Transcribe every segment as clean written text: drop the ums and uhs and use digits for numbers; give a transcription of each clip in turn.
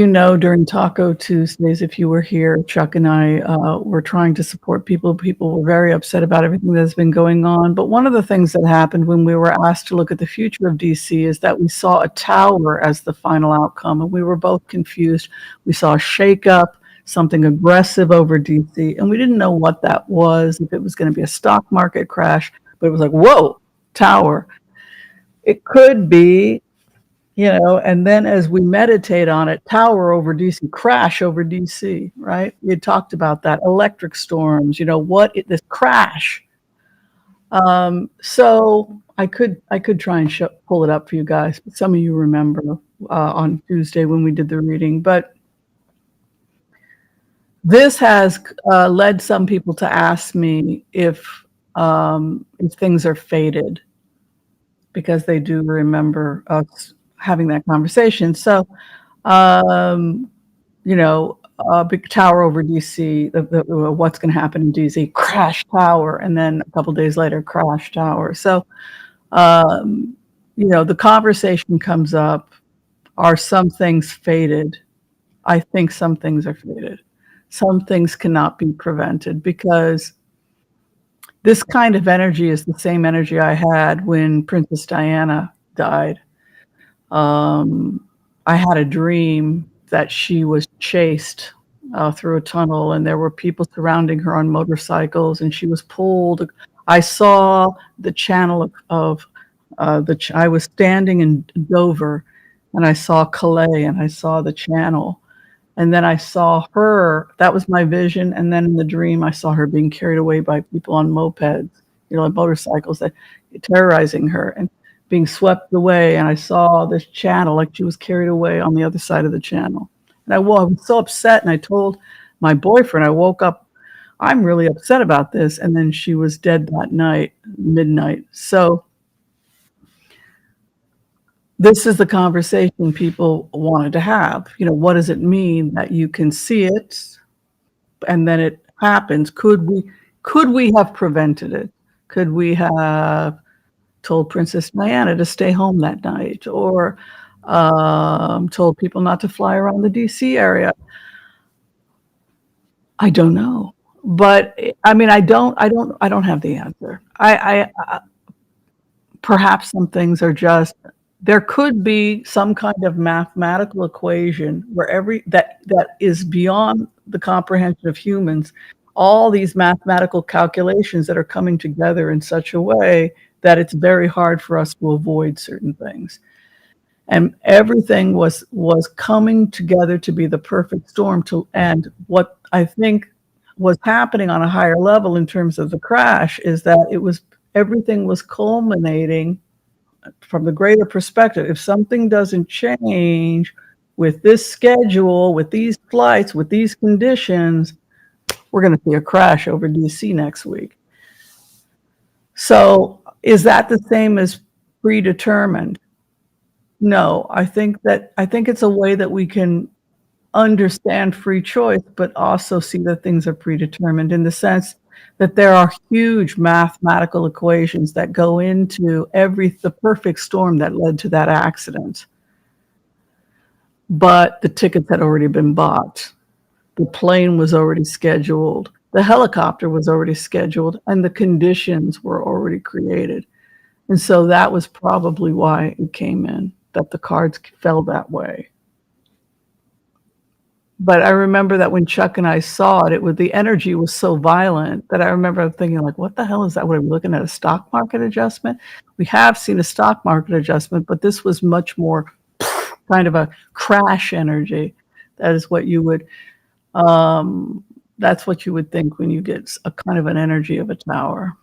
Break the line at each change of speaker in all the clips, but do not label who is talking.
During Taco Tuesdays, if you were here, Chuck and I were trying to support people. People were very upset about everything that's been going on. But one of the things that happened when we were asked to look at the future of DC is that we saw a tower as the final outcome, and we were both confused. We saw a shakeup, something aggressive over DC, and we didn't know what that was, if it was going to be a stock market crash, but it was like, whoa, tower. It could be, and then as we meditate on it, tower over DC, crash over DC, right? We had talked about that, electric storms, this crash. So I could try and pull it up for you guys, but some of you remember on Tuesday when we did the reading. But this has led some people to ask me if things are fated, because they do remember us having that conversation. So, big tower over DC, what's going to happen in DC, crash tower, and then a couple days later, crash tower. So, the conversation comes up, are some things fated? I think some things are fated. Some things cannot be prevented, because this kind of energy is the same energy I had when Princess Diana died. I had a dream that she was chased through a tunnel, and there were people surrounding her on motorcycles, and she was pulled. I saw the channel of I was standing in Dover, and I saw Calais, and I saw the channel, and then I saw her. That was my vision, and then in the dream, I saw her being carried away by people on mopeds, like motorcycles, that terrorizing her and being swept away. And I saw this channel, like she was carried away on the other side of the channel. And I was so upset, and I told my boyfriend, I woke up, I'm really upset about this. And then she was dead that night, midnight. So this is the conversation people wanted to have. What does it mean that you can see it and then it happens? Could we have prevented it? Could we have told Princess Diana to stay home that night, or told people not to fly around the DC area? I don't know, but I mean, I don't have the answer. I perhaps some things are just, there could be some kind of mathematical equation where that is beyond the comprehension of humans. All these mathematical calculations that are coming together in such a way that it's very hard for us to avoid certain things. And everything was coming together to be the perfect storm. And what I think was happening on a higher level in terms of the crash is that everything was culminating from the greater perspective. If something doesn't change with this schedule, with these flights, with these conditions, we're going to see a crash over DC next week. So is that the same as predetermined? No, I think it's a way that we can understand free choice, but also see that things are predetermined, in the sense that there are huge mathematical equations that go into the perfect storm that led to that accident. But the tickets had already been bought. The plane was already scheduled. The helicopter was already scheduled, and the conditions were already created. And so that was probably why it came in, that the cards fell that way. But I remember that when Chuck and I saw it, the energy was so violent that I remember thinking, like, what the hell is that? What are we looking at, a stock market adjustment? We have seen a stock market adjustment, but this was much more kind of a crash energy. That is what you would, that's what you would think when you get a kind of an energy of a tower.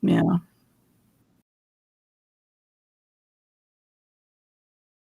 Yeah.